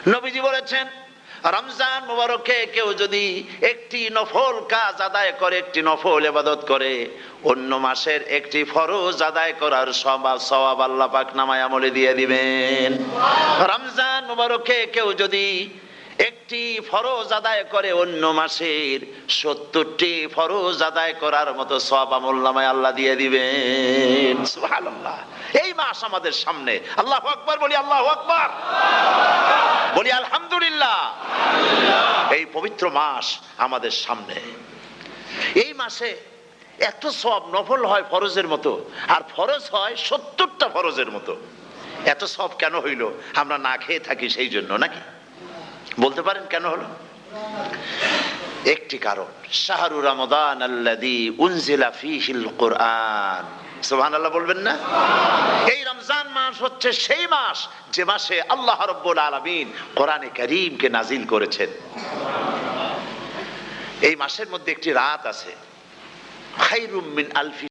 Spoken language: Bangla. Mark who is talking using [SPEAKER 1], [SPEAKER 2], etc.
[SPEAKER 1] নবীজি বলেছেন, রমজান মুবারকে কেউ যদি একটি নফল কাজ আদায় করে, একটি নফল ইবাদত করে, অন্য মাসের একটি ফরজ আদায় করার সওয়াব আল্লাহ পাক নামায় আমলে দিয়ে দিবেন। রমজান মুবারকে কেউ যদি একটি ফরজ আদায় করে, অন্য মাসের ৭০টি ফরজ আদায় করার মতো সওয়াব আমলনামায় আল্লাহ দিয়ে দিবেন। সুবহানাল্লাহ। এই মাস আমাদের সামনে। আল্লাহু আকবার বলি, আল্লাহু আকবার বলি, আলহামদুলিল্লাহ। এই পবিত্র মাস আমাদের সামনে। এই মাসে এত সওয়াব, নফল হয় ফরজের মতো, আর ফরজ হয় ৭০টা ফরজের মতো। এত সওয়াব কেন হইল? আমরা না খেয়ে থাকি সেই জন্য নাকি? বলতে পারেন কেন হলো? একটি কারণ, শাহরু রমাদান আল্লাযী উনজিলা ফীহিল কুরআন। সুবহানাল্লাহ বলবেন না? এই রমজান মাস হচ্ছে সেই মাস যে মাসে আল্লাহ রাব্বুল আলামিন কোরআনে কারীমকে নাজিল করেছেন। এই মাসের মধ্যে একটি রাত আছে, খায়রুম মিন আলফি